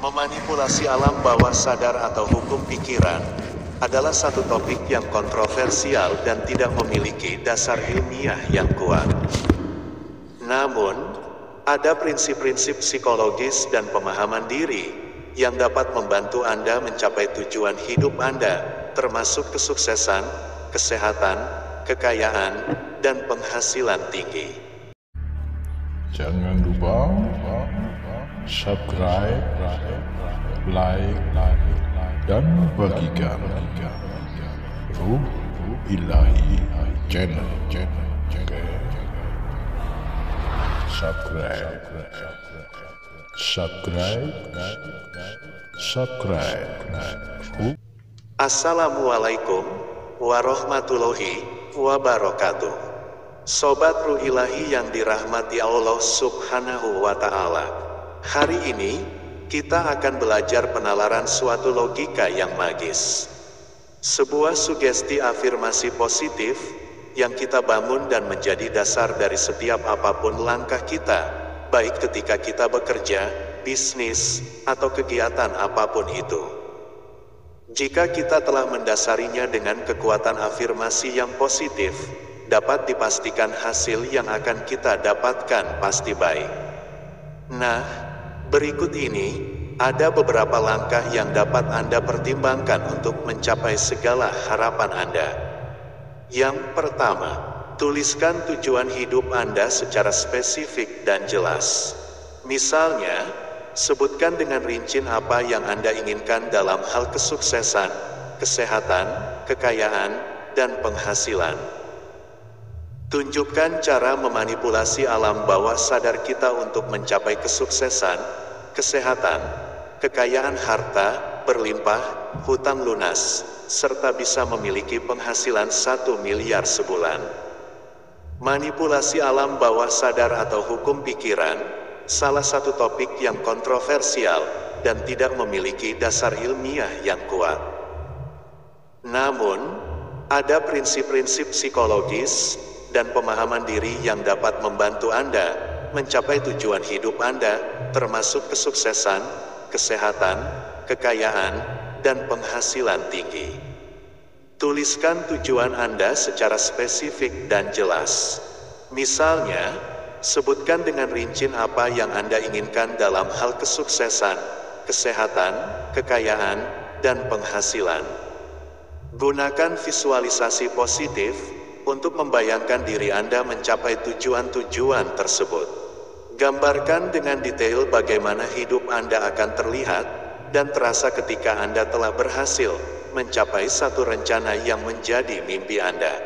Memanipulasi alam bawah sadar atau hukum pikiran adalah satu topik yang kontroversial dan tidak memiliki dasar ilmiah yang kuat. Namun, ada prinsip-prinsip psikologis dan pemahaman diri yang dapat membantu Anda mencapai tujuan hidup Anda, termasuk kesuksesan, kesehatan, kekayaan, dan penghasilan tinggi. Jangan lupa subscribe, like, dan bagikan Ruh Ilahi Channel. Subscribe. Assalamualaikum warahmatullahi wabarakatuh. Sobat Ruh Ilahi yang dirahmati Allah Subhanahu wa Ta'ala. Hari ini kita akan belajar penalaran suatu logika yang magis. Sebuah sugesti afirmasi positif yang kita bangun dan menjadi dasar dari setiap apapun langkah kita, baik ketika kita bekerja, bisnis, atau kegiatan apapun itu. Jika kita telah mendasarinya dengan kekuatan afirmasi yang positif, dapat dipastikan hasil yang akan kita dapatkan pasti baik. Nah, berikut ini ada beberapa langkah yang dapat Anda pertimbangkan untuk mencapai segala harapan Anda. Yang pertama, tuliskan tujuan hidup Anda secara spesifik dan jelas. Misalnya, sebutkan dengan rinci apa yang Anda inginkan dalam hal kesuksesan, kesehatan, kekayaan, dan penghasilan. Tunjukkan cara memanipulasi alam bawah sadar kita untuk mencapai kesuksesan, kesehatan, kekayaan harta, berlimpah, hutang lunas, serta bisa memiliki penghasilan 1 miliar sebulan. Manipulasi alam bawah sadar atau hukum pikiran, salah satu topik yang kontroversial dan tidak memiliki dasar ilmiah yang kuat. Namun, ada prinsip-prinsip psikologis dan pemahaman diri yang dapat membantu Anda mencapai tujuan hidup Anda, termasuk kesuksesan, kesehatan, kekayaan, dan penghasilan tinggi. Tuliskan tujuan Anda secara spesifik dan jelas. Misalnya, sebutkan dengan rinci apa yang Anda inginkan dalam hal kesuksesan, kesehatan, kekayaan, dan penghasilan. Gunakan visualisasi positif untuk membayangkan diri Anda mencapai tujuan-tujuan tersebut. Gambarkan dengan detail bagaimana hidup Anda akan terlihat dan terasa ketika Anda telah berhasil mencapai satu rencana yang menjadi mimpi Anda.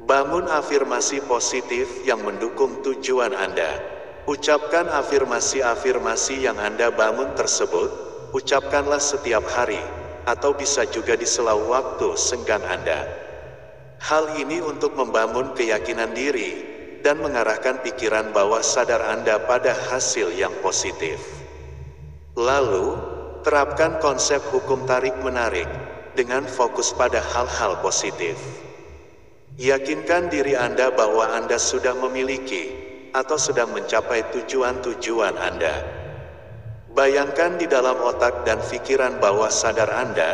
Bangun afirmasi positif yang mendukung tujuan Anda. Ucapkan afirmasi-afirmasi yang Anda bangun tersebut, ucapkanlah setiap hari, atau bisa juga di sela waktu senggang Anda. Hal ini untuk membangun keyakinan diri dan mengarahkan pikiran bawah sadar Anda pada hasil yang positif. Lalu, terapkan konsep hukum tarik-menarik dengan fokus pada hal-hal positif. Yakinkan diri Anda bahwa Anda sudah memiliki atau sedang mencapai tujuan-tujuan Anda. Bayangkan di dalam otak dan pikiran bawah sadar Anda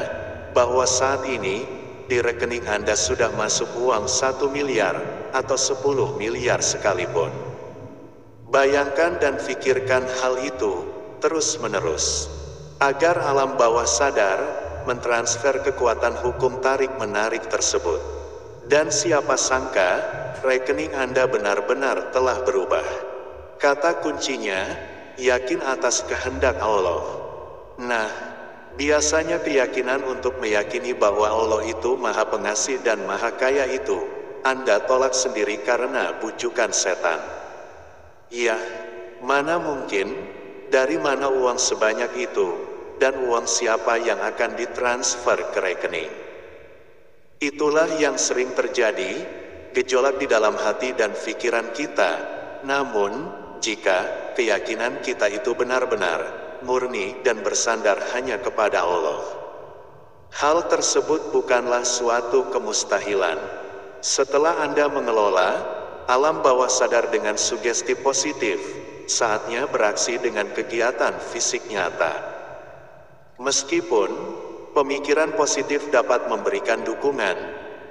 bahwa saat ini di rekening Anda sudah masuk uang 1 miliar atau 10 miliar sekalipun. Bayangkan dan pikirkan hal itu terus-menerus, agar alam bawah sadar mentransfer kekuatan hukum tarik-menarik tersebut. Dan siapa sangka, rekening Anda benar-benar telah berubah. Kata kuncinya, yakin atas kehendak Allah. Nah, biasanya keyakinan untuk meyakini bahwa Allah itu Maha Pengasih dan Maha Kaya itu, Anda tolak sendiri karena bujukan setan. Ya, mana mungkin, dari mana uang sebanyak itu, dan uang siapa yang akan ditransfer ke rekening. Itulah yang sering terjadi, gejolak di dalam hati dan pikiran kita. Namun, jika keyakinan kita itu benar-benar murni dan bersandar hanya kepada Allah, hal tersebut bukanlah suatu kemustahilan. Setelah Anda mengelola alam bawah sadar dengan sugesti positif, saatnya beraksi dengan kegiatan fisik nyata. Meskipun pemikiran positif dapat memberikan dukungan,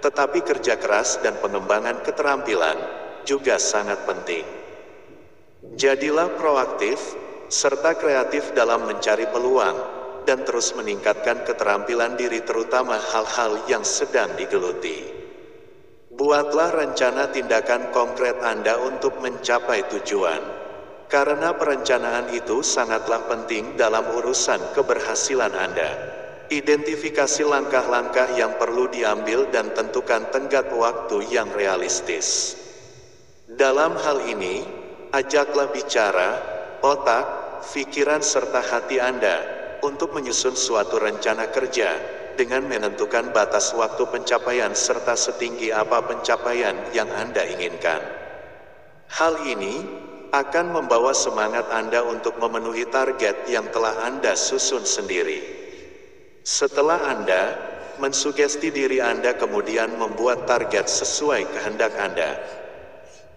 tetapi kerja keras dan pengembangan keterampilan juga sangat penting. Jadilah proaktif serta kreatif dalam mencari peluang dan terus meningkatkan keterampilan diri, terutama hal-hal yang sedang digeluti. Buatlah rencana tindakan konkret Anda untuk mencapai tujuan, karena perencanaan itu sangatlah penting dalam urusan keberhasilan Anda. Identifikasi langkah-langkah yang perlu diambil dan tentukan tenggat waktu yang realistis. Dalam hal ini, ajaklah bicara, otak, pikiran serta hati Anda untuk menyusun suatu rencana kerja dengan menentukan batas waktu pencapaian serta setinggi apa pencapaian yang Anda inginkan. Hal ini akan membawa semangat Anda untuk memenuhi target yang telah Anda susun sendiri. Setelah Anda mensugesti diri Anda kemudian membuat target sesuai kehendak Anda,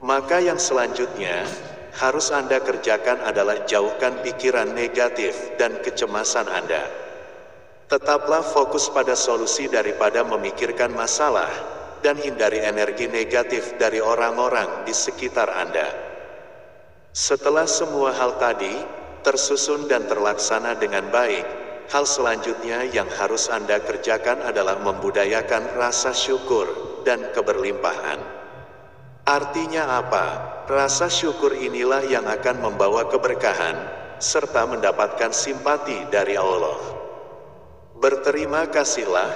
maka yang selanjutnya harus Anda kerjakan adalah jauhkan pikiran negatif dan kecemasan Anda. Tetaplah fokus pada solusi daripada memikirkan masalah, dan hindari energi negatif dari orang-orang di sekitar Anda. Setelah semua hal tadi tersusun dan terlaksana dengan baik, hal selanjutnya yang harus Anda kerjakan adalah membudayakan rasa syukur dan keberlimpahan. Artinya apa? Rasa syukur inilah yang akan membawa keberkahan, serta mendapatkan simpati dari Allah. Berterima kasihlah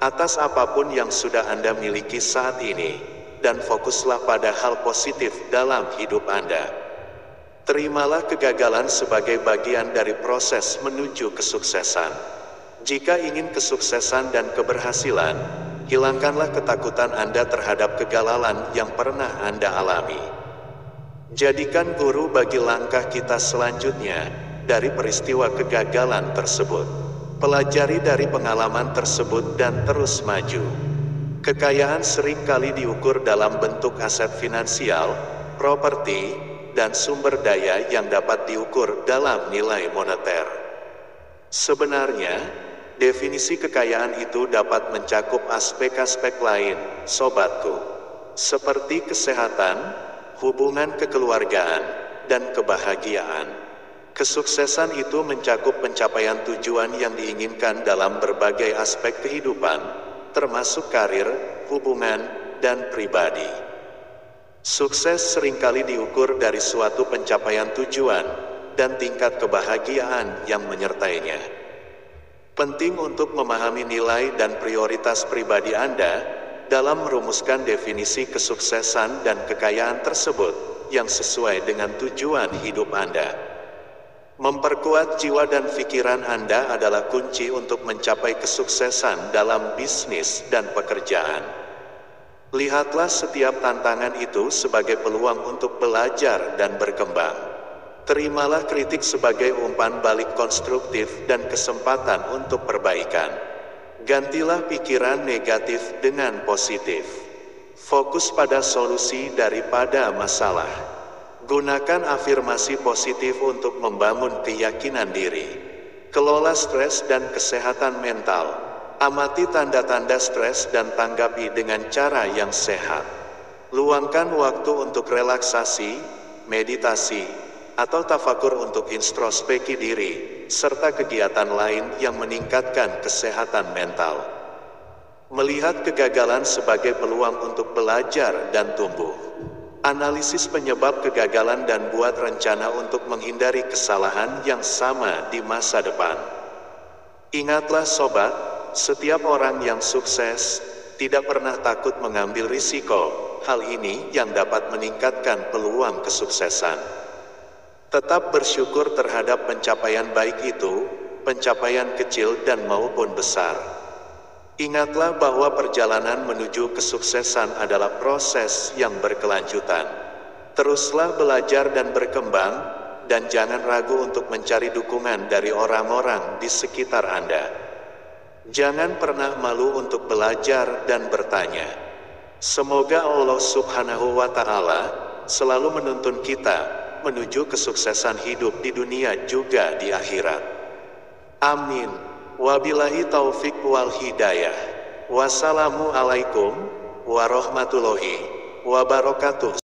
atas apapun yang sudah Anda miliki saat ini, dan fokuslah pada hal positif dalam hidup Anda. Terimalah kegagalan sebagai bagian dari proses menuju kesuksesan. Jika ingin kesuksesan dan keberhasilan, hilangkanlah ketakutan Anda terhadap kegagalan yang pernah Anda alami. Jadikan guru bagi langkah kita selanjutnya dari peristiwa kegagalan tersebut. Pelajari dari pengalaman tersebut dan terus maju. Kekayaan seringkali diukur dalam bentuk aset finansial, properti, dan sumber daya yang dapat diukur dalam nilai moneter. Sebenarnya, definisi kekayaan itu dapat mencakup aspek-aspek lain, sobatku, seperti kesehatan, hubungan kekeluargaan, dan kebahagiaan. Kesuksesan itu mencakup pencapaian tujuan yang diinginkan dalam berbagai aspek kehidupan, termasuk karir, hubungan, dan pribadi. Sukses seringkali diukur dari suatu pencapaian tujuan dan tingkat kebahagiaan yang menyertainya. Penting untuk memahami nilai dan prioritas pribadi Anda dalam merumuskan definisi kesuksesan dan kekayaan tersebut yang sesuai dengan tujuan hidup Anda. Memperkuat jiwa dan pikiran Anda adalah kunci untuk mencapai kesuksesan dalam bisnis dan pekerjaan. Lihatlah setiap tantangan itu sebagai peluang untuk belajar dan berkembang. Terimalah kritik sebagai umpan balik konstruktif dan kesempatan untuk perbaikan. Gantilah pikiran negatif dengan positif. Fokus pada solusi daripada masalah. Gunakan afirmasi positif untuk membangun keyakinan diri. Kelola stres dan kesehatan mental. Amati tanda-tanda stres dan tanggapi dengan cara yang sehat. Luangkan waktu untuk relaksasi, meditasi, atau tafakur untuk introspeksi diri, serta kegiatan lain yang meningkatkan kesehatan mental. Melihat kegagalan sebagai peluang untuk belajar dan tumbuh. Analisis penyebab kegagalan dan buat rencana untuk menghindari kesalahan yang sama di masa depan. Ingatlah sobat, setiap orang yang sukses tidak pernah takut mengambil risiko. Hal ini yang dapat meningkatkan peluang kesuksesan. Tetap bersyukur terhadap pencapaian baik itu, pencapaian kecil dan maupun besar. Ingatlah bahwa perjalanan menuju kesuksesan adalah proses yang berkelanjutan. Teruslah belajar dan berkembang, dan jangan ragu untuk mencari dukungan dari orang-orang di sekitar Anda. Jangan pernah malu untuk belajar dan bertanya. Semoga Allah Subhanahu wa Ta'ala selalu menuntun kita menuju kesuksesan hidup di dunia juga di akhirat. Amin. Wabillahi taufik wal hidayah. Wassalamualaikum warahmatullahi wabarakatuh.